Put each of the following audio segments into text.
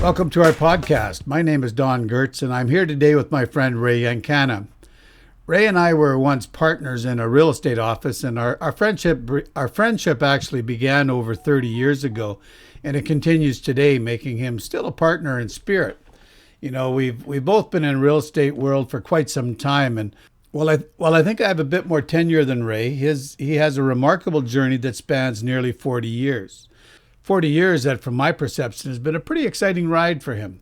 Welcome to our podcast. My name is Don Goertz, and I'm here today with my friend Ray Yenkana. Ray and I were once partners in a real estate office, and our friendship actually began over 30 years ago, and it continues today, making him still a partner in spirit. We've both been in real estate world for quite some time, and I think I have a bit more tenure than Ray. He has a remarkable journey that spans nearly 40 years. 40 years that, from my perception, has been a pretty exciting ride for him.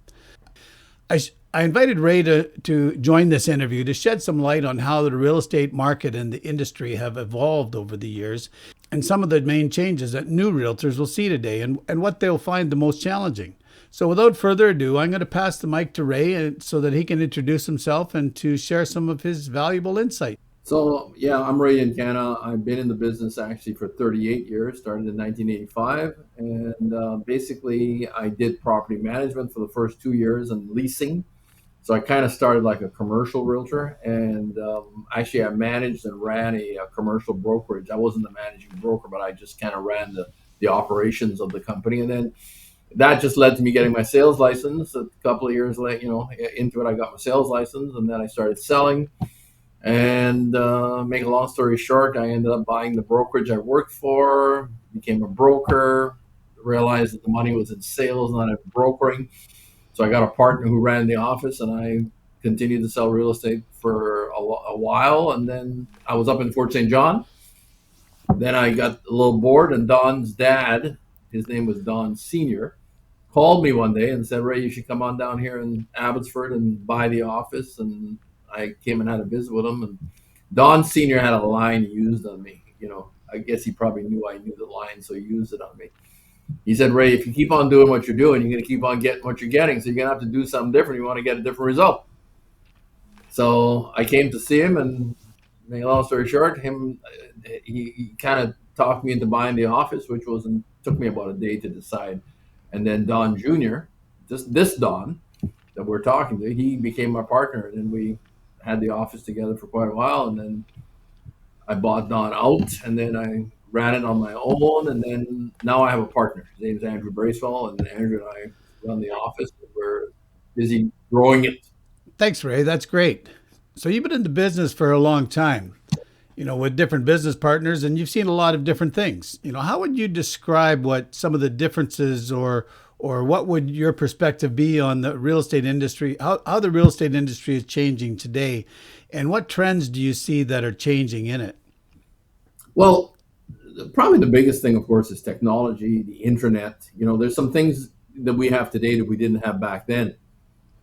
I invited Ray to join this interview to shed some light on how the real estate market and the industry have evolved over the years and some of the main changes that new realtors will see today and what they'll find the most challenging. So without further ado, I'm going to pass the mic to Ray so that he can introduce himself and to share some of his valuable insight. So yeah, I'm Ray Yenkana. I've been in the business actually for 38 years, started in 1985. And basically I did property management for the first 2 years and leasing. So I kind of started like a commercial realtor, and actually I managed and ran a commercial brokerage. I wasn't the managing broker, but I just kind of ran the operations of the company. And then that just led to me getting my sales license. A couple of years later, into it, I got my sales license, and then I started selling. And make a long story short, I ended up buying the brokerage I worked for, became a broker, realized that the money was in sales, not in brokering. So I got a partner who ran the office, and I continued to sell real estate for a while. And then I was up in Fort St. John. Then I got a little bored, and Don's dad, his name was Don Sr., called me one day and said, "Ray, you should come on down here in Abbotsford and buy the office." And I came and had a visit with him. And Don Sr. had a line he used on me. I guess he probably knew I knew the line, so he used it on me. He said, "Ray, if you keep on doing what you're doing, you're going to keep on getting what you're getting. So you're going to have to do something different. You want to get a different result." So I came to see him, and make a long story short, he kind of talked me into buying the office, which took me about a day to decide. And then Don Jr., just this Don that we're talking to, he became my partner, and then we had the office together for quite a while. And then I bought Don out, and then I ran it on my own, and then now I have a partner. His name's Andrew Bracewell, and Andrew and I run the office, and we're busy growing it. Thanks, Ray. That's great. So you've been in the business for a long time, with different business partners, and you've seen a lot of different things. How would you describe what some of the differences or what would your perspective be on the real estate industry, how the real estate industry is changing today, and what trends do you see that are changing in it? Well, probably the biggest thing, of course, is technology, the internet. There's some things that we have today that we didn't have back then.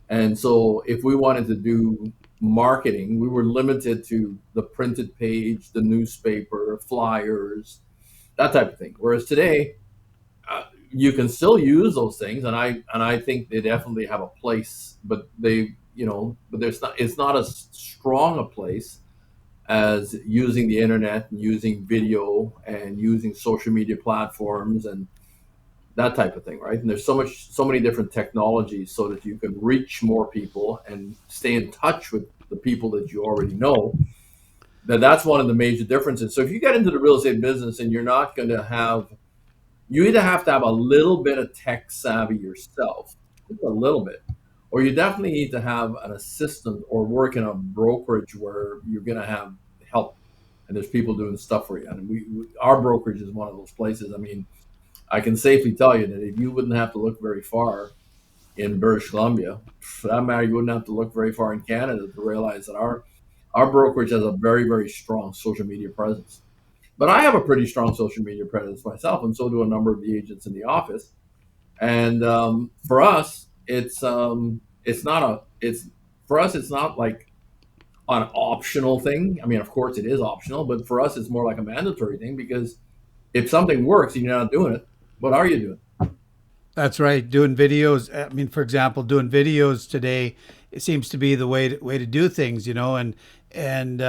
And so if we wanted to do marketing, we were limited to the printed page, the newspaper, flyers, that type of thing. Whereas today, you can still use those things, and I think they definitely have a place, but it's not as strong a place as using the internet and using video and using social media platforms and that type of thing, right? And there's so many different technologies so that you can reach more people and stay in touch with the people that you already know. That's one of the major differences. So if you get into the real estate business and you're not going to have, you either have to have a little bit of tech savvy yourself, just a little bit, or you definitely need to have an assistant or work in a brokerage where you're going to have help and there's people doing stuff for you. And our brokerage is one of those places. I mean, I can safely tell you that if you wouldn't have to look very far in British Columbia, for that matter, you wouldn't have to look very far in Canada to realize that our brokerage has a very, very strong social media presence. But I have a pretty strong social media presence myself, and so do a number of the agents in the office. And for us, it's not like an optional thing. I mean, of course, it is optional, but for us, it's more like a mandatory thing, because if something works and you're not doing it, what are you doing? That's right. Doing videos. I mean, for example, doing videos today, it seems to be the way to do things, and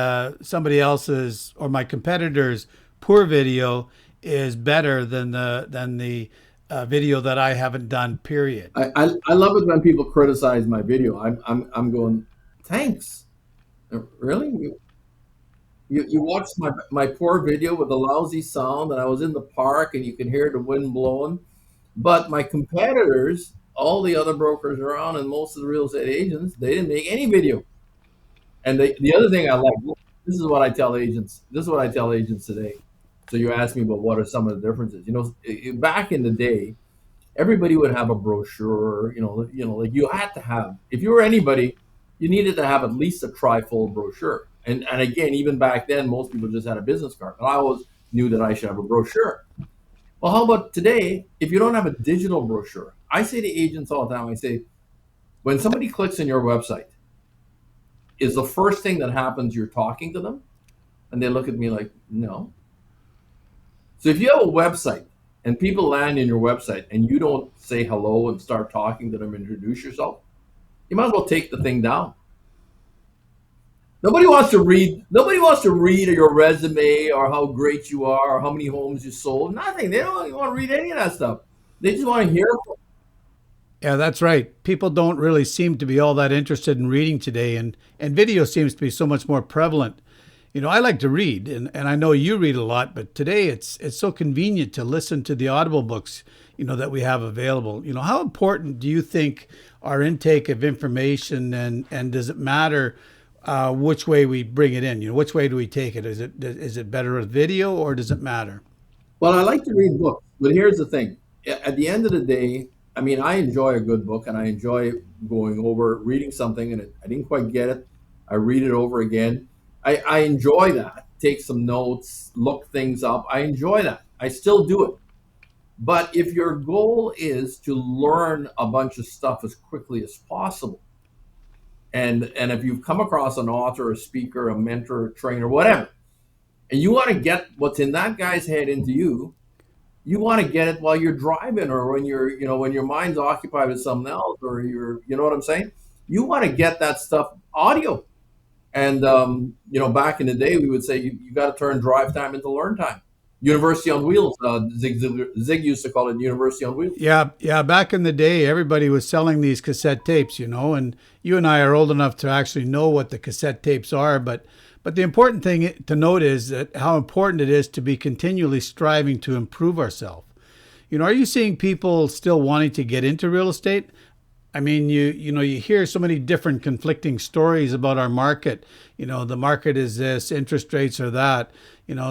somebody else's or my competitor's poor video is better than the video that I haven't done. Period. I love it when people criticize my video. I'm going, thanks. Really? You watched my poor video with the lousy sound, and I was in the park and you can hear the wind blowing. But my competitors all the other brokers around and most of the real estate agents, they didn't make any video. And the other thing I like, this is what I tell agents. This is what I tell agents today. So you asked me about what are some of the differences. Back in the day, everybody would have a brochure. Like you had to have. If you were anybody, you needed to have at least a trifold brochure. And again, even back then, most people just had a business card. But I always knew that I should have a brochure. Well, how about today? If you don't have a digital brochure, I say to agents all the time, I say, when somebody clicks on your website, is the first thing that happens you're talking to them? And they look at me like, no. So if you have a website and people land in your website and you don't say hello and start talking to them, introduce yourself, you might as well take the thing down. Nobody wants to read your resume or how great you are or how many homes you sold. Nothing. They don't want to read any of that stuff. They just want to hear. Yeah, that's right. People don't really seem to be all that interested in reading today, and video seems to be so much more prevalent. I like to read, and I know you read a lot, but today it's so convenient to listen to the Audible books, that we have available. How important do you think our intake of information, and does it matter which way we bring it in? Which way do we take it? Is it better with video, or does it matter? Well, I like to read books, but here's the thing. At the end of the day, I mean, I enjoy a good book and I enjoy going over, reading something and I didn't quite get it. I read it over again. I enjoy that. Take some notes, look things up. I enjoy that. I still do it. But if your goal is to learn a bunch of stuff as quickly as possible, and if you've come across an author, a speaker, a mentor, a trainer, whatever, and you want to get what's in that guy's head into you, you want to get it while you're driving or when your mind's occupied with something else or you know what I'm saying? You want to get that stuff audio. And, back in the day, we would say you got to turn drive time into learn time. University on wheels. Zig used to call it University on wheels. Yeah, yeah. Back in the day, everybody was selling these cassette tapes, and you and I are old enough to actually know what the cassette tapes are. But the important thing to note is that how important it is to be continually striving to improve ourselves. Are you seeing people still wanting to get into real estate? I mean, you hear so many different conflicting stories about our market. The market is this, interest rates are that.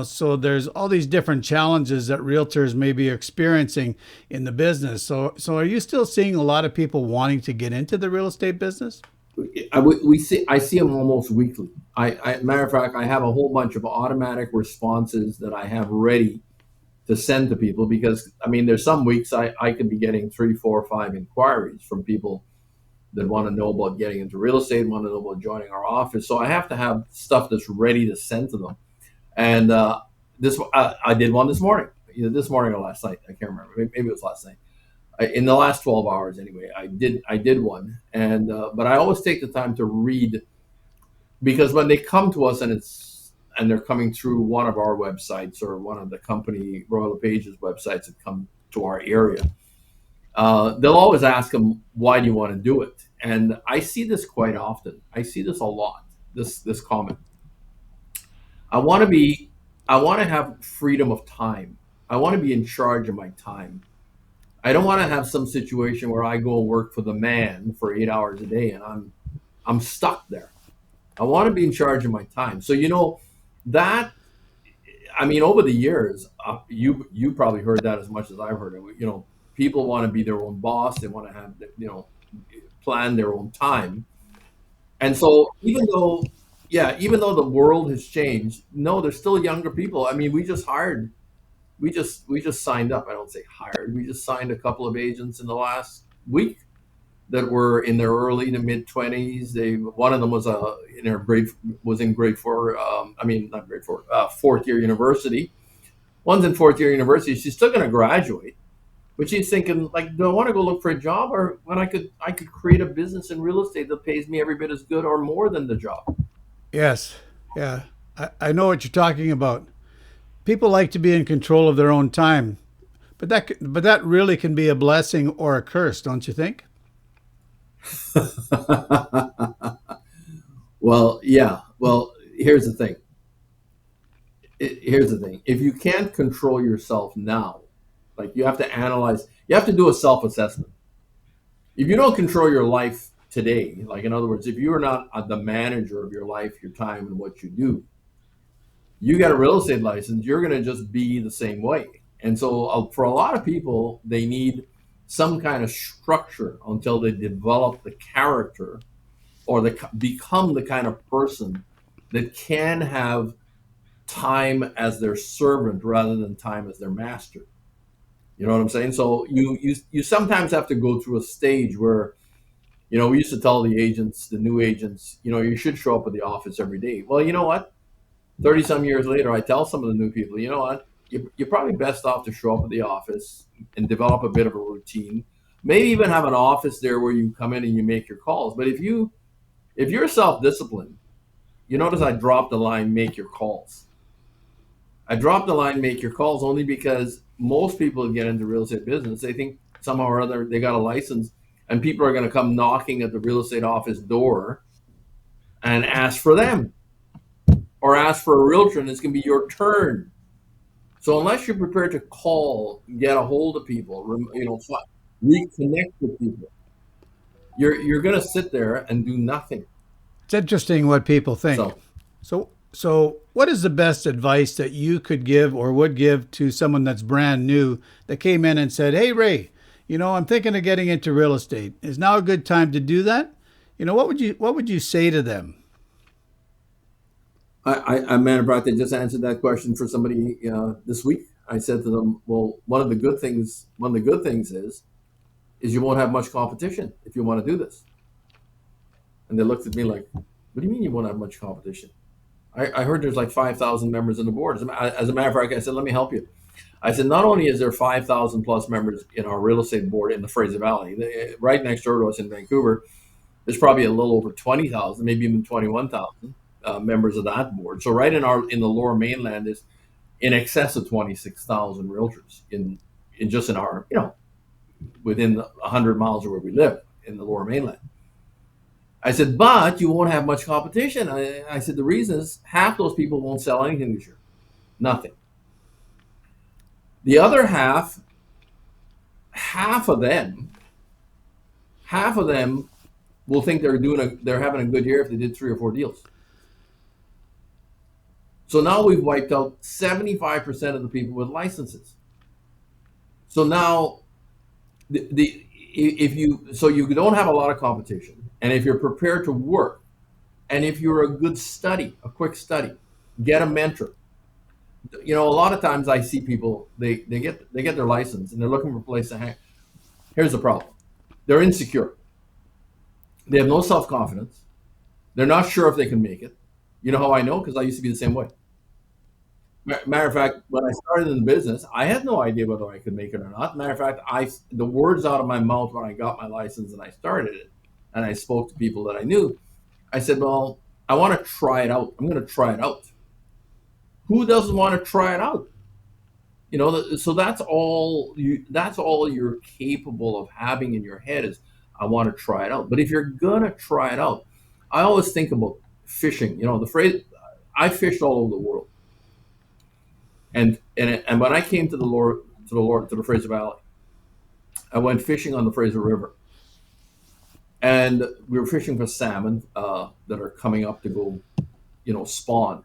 So there's all these different challenges that realtors may be experiencing in the business. So are you still seeing a lot of people wanting to get into the real estate business? I see them almost weekly. Matter of fact, I have a whole bunch of automatic responses that I have ready to send to people because I mean, there's some weeks I could be getting 3, 4, 5 inquiries from people that want to know about getting into real estate, want to know about joining our office. So I have to have stuff that's ready to send to them. And I did one this morning, either this morning or last night. I can't remember. Maybe it was last night. In the last 12 hours, anyway, I did one. And but I always take the time to read because when they come to us and they're coming through one of our websites or one of the company Royal LePage's websites that come to our area, they'll always ask them, why do you want to do it? And I see this quite often. I see this a lot, this comment. I want to have freedom of time. I want to be in charge of my time. I don't want to have some situation where I go and work for the man for 8 hours a day and I'm stuck there. I want to be in charge of my time. So that, I mean, over the years, you probably heard that as much as I've heard it. People want to be their own boss. They want to have plan their own time. And so even though the world has changed, no, there's still younger people. I mean, we just signed up. I don't say hired. We just signed a couple of agents in the last week that were in their early to mid 20s. One of them was in grade 4. Not grade 4, fourth year university. One's in fourth year university. She's still going to graduate, but she's thinking like, do I want to go look for a job, or when I could create a business in real estate that pays me every bit as good or more than the job? Yes. Yeah. I know what you're talking about. People like to be in control of their own time, but that really can be a blessing or a curse, don't you think? Well, yeah. Well, here's the thing. If you can't control yourself now, like you have to analyze, you have to do a self-assessment. If you don't control your life today, like in other words, if you are not the manager of your life, your time, and what you do, you get a real estate license, you're going to just be the same way. And so, for a lot of people, they need some kind of structure until they develop the character or they become the kind of person that can have time as their servant rather than time as their master. You know what I'm saying? So you sometimes have to go through a stage where, we used to tell the agents, the new agents, you should show up at the office every day. Well, you know what? 30 some years later, I tell some of the new people, you know what? You're probably best off to show up at the office and develop a bit of a routine. Maybe even have an office there where you come in and you make your calls. But if you're self-disciplined, you notice I dropped the line, make your calls. I dropped the line, make your calls, only because most people who get into real estate business, they think somehow or other they got a license and people are going to come knocking at the real estate office door and ask for them or ask for a realtor, and it's going to be your turn. So unless you're prepared to call, get a hold of people, reconnect with people, you're going to sit there and do nothing. It's interesting what people think. So So what is the best advice that you could give or would give to someone that's brand new that came in and said, "Hey Ray, I'm thinking of getting into real estate. Is now a good time to do that?" What would you say to them? I matter of fact, I just answered that question for somebody this week. I said to them, "Well, one of the good things is you won't have much competition if you want to do this." And they looked at me like, "What do you mean you won't have much competition? I heard there's like 5,000 members on the board." As a matter of fact, I said, "Let me help you." I said, "Not only is there 5,000 plus members in our real estate board in the Fraser Valley, right next door to us in Vancouver, there's probably a little over 20,000, maybe even 21,000 members of that board. So right in the Lower Mainland is in excess of 26,000 realtors in just in our within 100 miles of where we live in the Lower Mainland." I said, "But you won't have much competition." I said, "The reason is half those people won't sell anything this year, nothing. The other half of them, will think they're having a good year if they did 3 or 4 deals." So now we've wiped out 75% of the people with licenses. So now, if you don't have a lot of competition, and if you're prepared to work, and if you're a quick study, get a mentor. A lot of times I see people they get their license and they're looking for a place to hang. Here's the problem: they're insecure. They have no self confidence. They're not sure if they can make it. You know how I know? Because I used to be the same way. Matter of fact, when I started in the business, I had no idea whether I could make it or not. Matter of fact, the words out of my mouth when I got my license and I started it, and I spoke to people that I knew, I said, "Well, I want to try it out. I'm going to try it out." Who doesn't want to try it out? So that's all you're capable of having in your head is, "I want to try it out." But if you're going to try it out, I always think about fishing. The phrase, I fished all over the world. And when I came to the Fraser Valley, I went fishing on the Fraser River, and we were fishing for salmon that are coming up to go, spawn.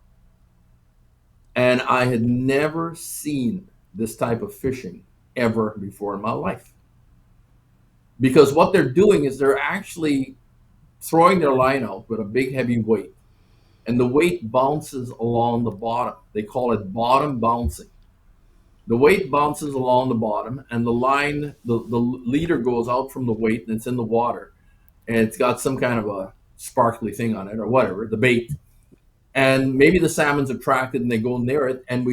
And I had never seen this type of fishing ever before in my life, because what they're doing is they're actually throwing their line out with a big heavy weight, and the weight bounces along the bottom. They call it bottom bouncing. The weight bounces along the bottom, and the line, the leader goes out from the weight, and it's in the water, and it's got some kind of a sparkly thing on it or whatever, the bait. And maybe the salmon's attracted and they go near it, and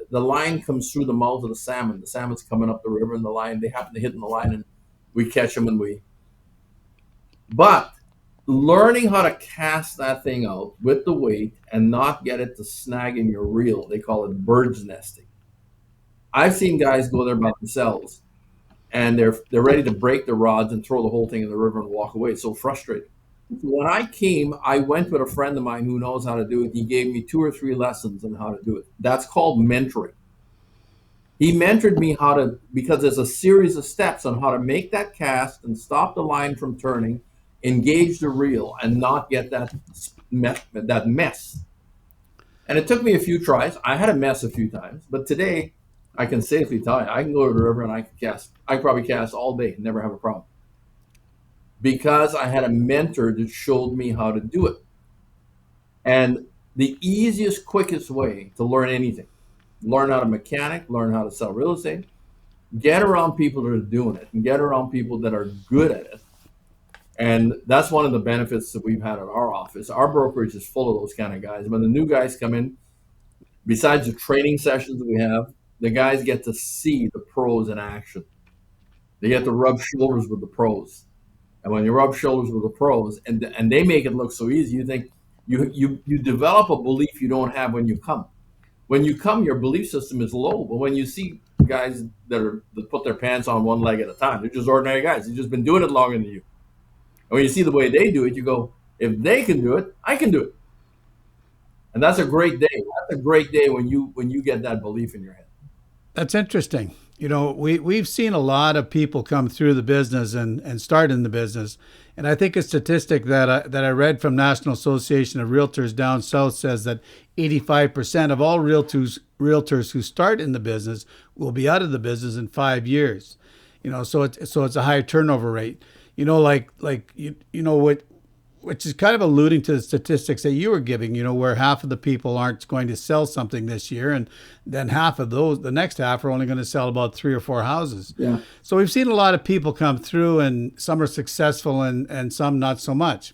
the line comes through the mouth of the salmon. The salmon's coming up the river, and they happen to hit in the line, and we catch them, but learning how to cast that thing out with the weight and not get it to snag in your reel, they call it bird's nesting. I've seen guys go there by themselves, and they're ready to break the rods and throw the whole thing in the river and walk away. It's so frustrating. When I came, I went with a friend of mine who knows how to do it. He gave me 2 or 3 lessons on how to do it. That's called mentoring. He mentored me how to, because there's a series of steps on how to make that cast and stop the line from turning, engage the reel, and not get that mess. And it took me a few tries. I had a mess a few times, but today I can safely tell you, I can go to the river and I can cast. I can probably cast all day, never have a problem, because I had a mentor that showed me how to do it. And the easiest, quickest way to learn anything, learn how to mechanic, learn how to sell real estate, get around people that are doing it and get around people that are good at it. And that's one of the benefits that we've had at our office. Our brokerage is full of those kind of guys. When the new guys come in, besides the training sessions that we have, the guys get to see the pros in action. They get to rub shoulders with the pros. And when you rub shoulders with the pros, and they make it look so easy, you think you develop a belief you don't have when you come. When you come, your belief system is low. But when you see guys that put their pants on one leg at a time, they're just ordinary guys. They've just been doing it longer than you. And when you see the way they do it, you go, if they can do it, I can do it. And that's a great day. That's a great day when you get that belief in your head. That's interesting. We've seen a lot of people come through the business and start in the business. And I think a statistic that I read from National Association of Realtors down south says that 85% of all realtors who start in the business will be out of the business in 5 years. So it's a high turnover rate. What, which is kind of alluding to the statistics that you were giving, where half of the people aren't going to sell something this year, and then half of those, the next half, are only going to sell about 3 or 4 houses. Yeah. So we've seen a lot of people come through, and some are successful and some not so much.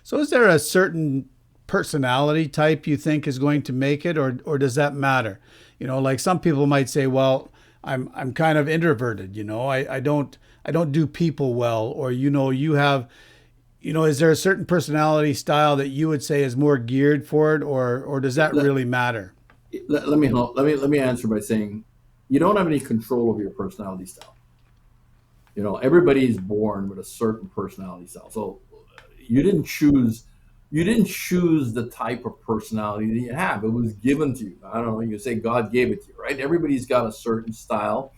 So is there a certain personality type you think is going to make it, or does that matter? Like some people might say, well, I'm kind of introverted, I don't do people well, or you have. Is there a certain personality style that you would say is more geared for it, or does that really matter? Let me help. Let me answer by saying, you don't have any control over your personality style. Everybody's born with a certain personality style. So you didn't choose the type of personality that you have. It was given to you. I don't know. You say God gave it to you, right? Everybody's got a certain style.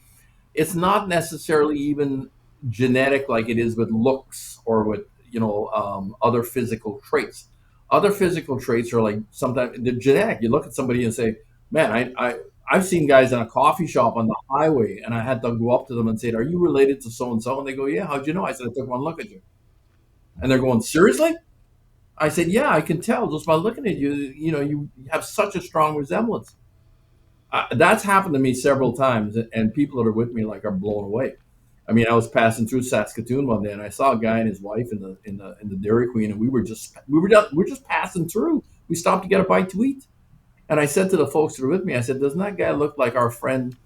It's not necessarily even genetic like it is with looks or with other physical traits. Other physical traits are like sometimes they're genetic. You look at somebody and say, "Man, I've seen guys in a coffee shop on the highway, and I had to go up to them and say, 'Are you related to so and so?' And they go, 'Yeah, how'd you know?' I said, 'I took one look at you.' And they're going, 'Seriously?' I said, 'Yeah, I can tell just by looking at you. You have such a strong resemblance.' That's happened to me several times, and people that are with me are blown away. I mean, I was passing through Saskatoon one day, and I saw a guy and his wife in the Dairy Queen, and we were just passing through. We stopped to get a bite to eat, and I said to the folks that were with me, I said, 'Doesn't that guy look like our friend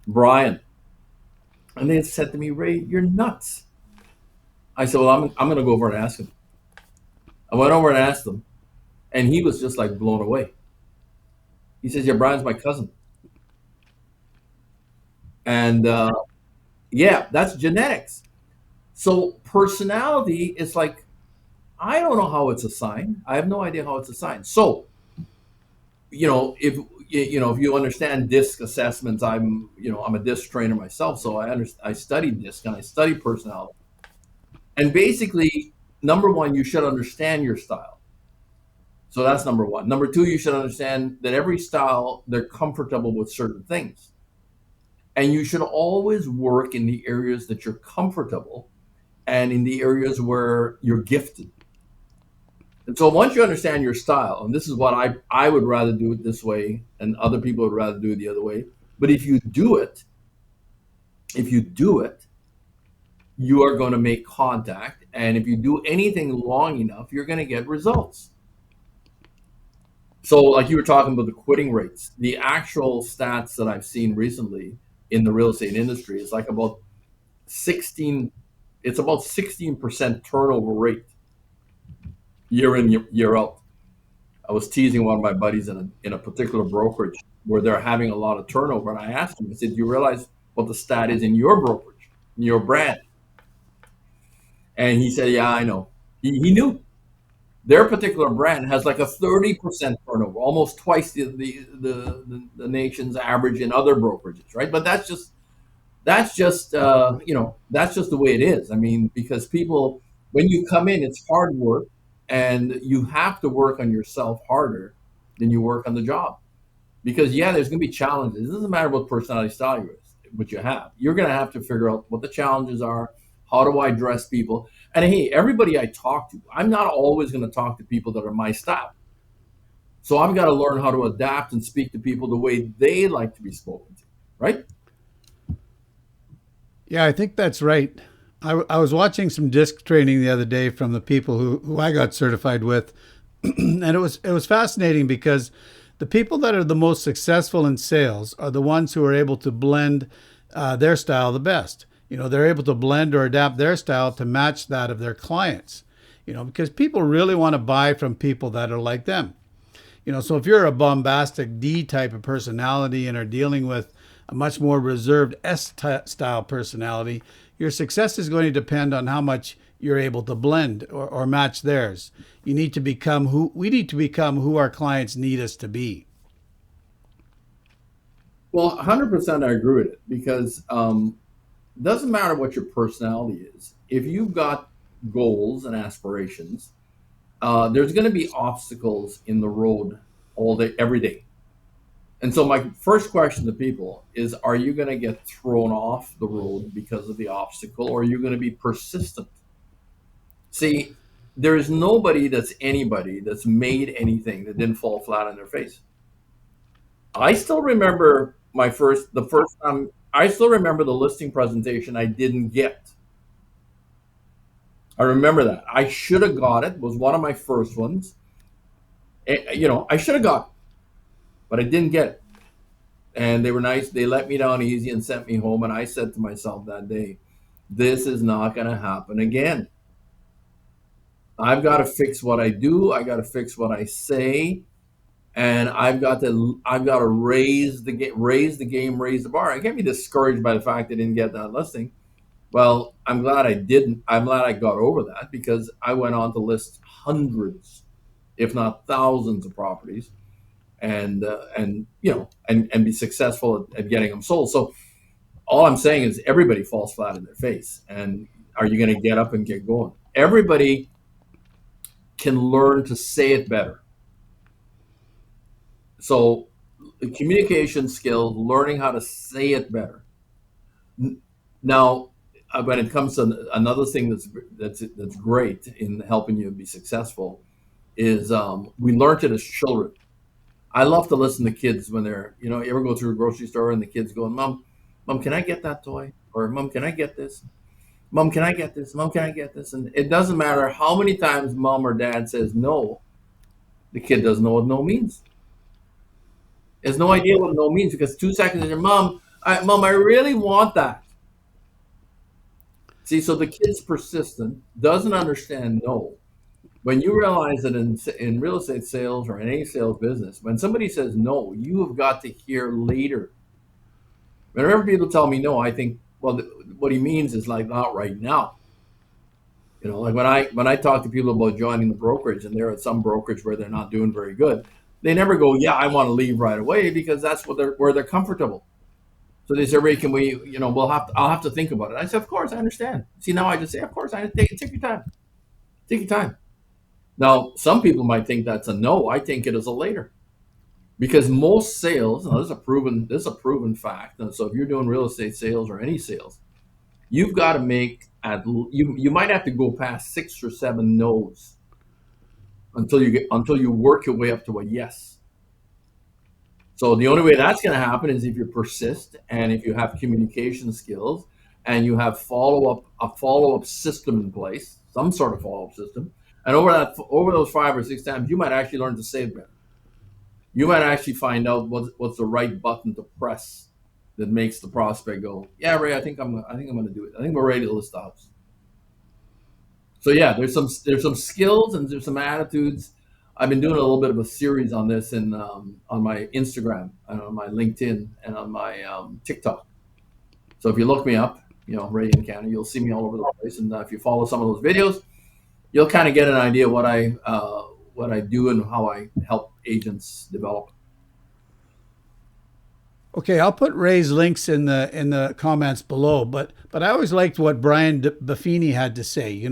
Brian?' And they had said to me, 'Ray, you're nuts.' I said, 'Well, I'm going to go over and ask him.' I went over and asked him, and he was just blown away. He says, 'Yeah, Brian's my cousin.' And yeah, that's genetics. So personality is I don't know how it's assigned. I have no idea how it's assigned. So, if you understand DISC assessments, I'm a DISC trainer myself, so I study DISC and I study personality. And basically, number one, you should understand your style. So that's number one. Number two, you should understand that every style, they're comfortable with certain things. And you should always work in the areas that you're comfortable and in the areas where you're gifted. And so once you understand your style, and this is what I would rather do it this way, and other people would rather do it the other way. But if you do it, you are going to make contact. And if you do anything long enough, you're going to get results. So like you were talking about the quitting rates, the actual stats that I've seen recently in the real estate industry is about 16, it's about 16% turnover rate year in, year out. I was teasing one of my buddies in a particular brokerage where they're having a lot of turnover. And I asked him, I said, "Do you realize what the stat is in your brokerage, in your brand?" And he said, "Yeah, I know." He knew. Their particular brand has like a 30% turnover, almost twice the nation's average in other brokerages, right? But that's just the way it is. I mean, because people, when you come in, it's hard work, and you have to work on yourself harder than you work on the job. Because yeah, there's going to be challenges. It doesn't matter what personality style what you have. You're going to have to figure out what the challenges are. How do I address people? And hey, everybody I talk to, I'm not always going to talk to people that are my style. So I've got to learn how to adapt and speak to people the way they like to be spoken to, right? Yeah, I think that's right. I was watching some disc training the other day from the people who I got certified with, and it was fascinating because the people that are the most successful in sales are the ones who are able to blend their style the best. They're able to blend or adapt their style to match that of their clients. Because people really want to buy from people that are like them. So if you're a bombastic D type of personality and are dealing with a much more reserved style personality, your success is going to depend on how much you're able to blend or match theirs. You need to become who we need to become who our clients need us to be. Well, 100% I agree with it, because it doesn't matter what your personality is. If you've got goals and aspirations, there's going to be obstacles in the road all day, every day. And so my first question to people is, are you going to get thrown off the road because of the obstacle, or are you going to be persistent? See, there's nobody that's anybody that's made anything that didn't fall flat on their face. I still remember the first time, I still remember the listing presentation I didn't get. I remember that. I should have got it. It was one of my first ones. I should have got it, but I didn't get it. And they were nice. They let me down easy and sent me home. And I said to myself that day, this is not going to happen again. I've got to fix what I do. I got to fix what I say, and I've got to raise the game, raise the bar. I can't be discouraged by the fact I didn't get that listing. Well, I'm glad I didn't. I'm glad I got over that, because I went on to list hundreds, if not thousands, of properties, and be successful at getting them sold. So all I'm saying is everybody falls flat in their face. And are you going to get up and get going? Everybody can learn to say it better. So communication skills, learning how to say it better. Now, when it comes to another thing that's great in helping you be successful is, we learned it as children. I love to listen to kids when you ever go through a grocery store and the kids going, Mom, can I get that toy? Or Mom, can I get this? Mom, can I get this? Mom, can I get this? And it doesn't matter how many times mom or dad says no, the kid doesn't know what no means. Has no idea what no means, because 2 seconds later, Mom, I really want that. See, so the kid's persistent, doesn't understand no. When you realize that in real estate sales or in any sales business, when somebody says no, you have got to hear later. Whenever people tell me no, I think, well, what he means is like, not right now. Like when I talk to people about joining the brokerage, and they're at some brokerage where they're not doing very good, they never go, yeah, I want to leave right away, because that's where they're comfortable. So they say, Ray, can we, I'll have to think about it. I said, of course, I understand. See, now I just say, of course, I take your time. Take your time. Now, some people might think that's a no. I think it is a later, because most sales, now this is a proven fact. And so if you're doing real estate sales or any sales, you've got to make you might have to go past 6 or 7 no's until you work your way up to a yes. So the only way that's going to happen is if you persist, and if you have communication skills, and you have a follow up system in place, some sort of follow up system. And over those 5 or 6 times, you might actually learn to say it better. You might actually find out what's the right button to press that makes the prospect go, yeah, Ray, I think I'm going to do it. I think we're ready to list the house. So yeah, there's some skills and there's some attitudes. I've been doing a little bit of a series on this on my Instagram and on my LinkedIn and on my TikTok. So if you look me up, Ray Yenkana, you'll see me all over the place. And if you follow some of those videos, you'll kind of get an idea what I do and how I help agents develop. Okay, I'll put Ray's links in the comments below, but I always liked what Brian Buffini had to say.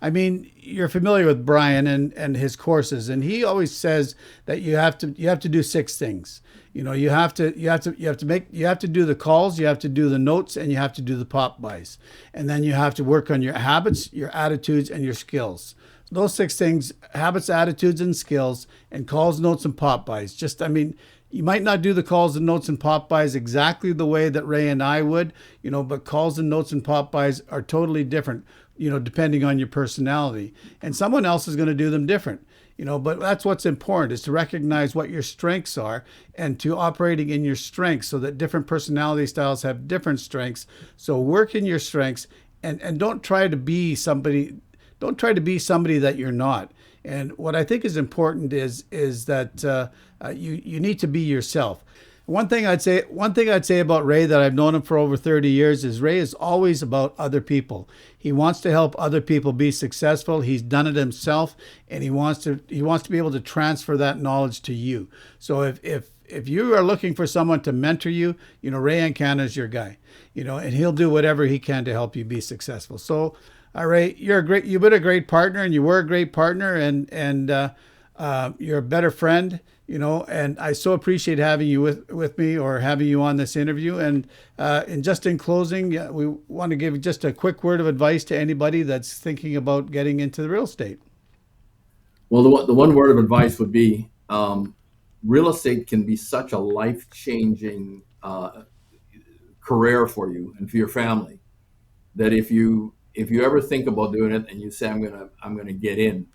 I mean, you're familiar with Brian and his courses, and he always says that you have to do six things. You have to do the calls, you have to do the notes, and you have to do the pop buys, and then you have to work on your habits, your attitudes, and your skills. Those six things: habits, attitudes, and skills, and calls, notes, and pop buys. Just, I mean, you might not do the calls and notes and pop buys exactly the way that Ray and I would, but calls and notes and pop buys are totally different, depending on your personality. And someone else is going to do them different, but that's what's important, is to recognize what your strengths are and to operating in your strengths, so that different personality styles have different strengths. So work in your strengths, and don't try to be somebody that you're not. And what I think is important is that you need to be yourself. One thing I'd say about Ray, that I've known him for over 30 years, is Ray is always about other people. He wants to help other people be successful. He's done it himself, and he wants to be able to transfer that knowledge to you. So if you are looking for someone to mentor you, Ray Yenkana is your guy. And he'll do whatever he can to help you be successful. So, all right, you've been a great partner, and you were a great partner, and you're a better friend, and I so appreciate having you with me, or having you on this interview. And just in closing, yeah, we want to give just a quick word of advice to anybody that's thinking about getting into the real estate. Well, the one word of advice would be, real estate can be such a life changing career for you and for your family, that if you ever think about doing it and you say, I'm gonna get in,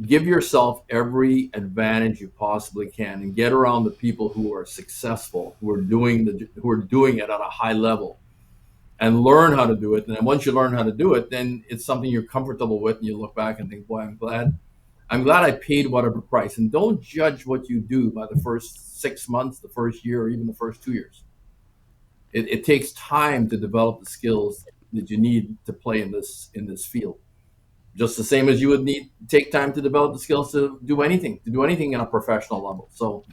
give yourself every advantage you possibly can, and get around the people who are successful, who are doing it at a high level, and learn how to do it. And then once you learn how to do it, then it's something you're comfortable with, and you look back and think, boy, I'm glad I paid whatever price. And don't judge what you do by the first 6 months, the first year, or even the first 2 years. It takes time to develop the skills that you need to play in this field. Just the same as you would need take time to develop the skills to do anything in a professional level. So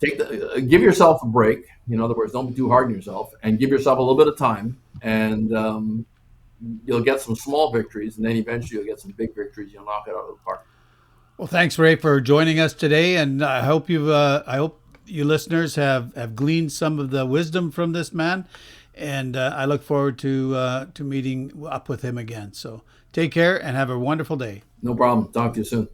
give yourself a break. In other words, don't be too hard on yourself, and give yourself a little bit of time, and you'll get some small victories, and then eventually you'll get some big victories. You'll knock it out of the park. Well, thanks, Ray, for joining us today, and I hope you listeners have gleaned some of the wisdom from this man, and I look forward to meeting up with him again. So take care and have a wonderful day. No problem. Talk to you soon.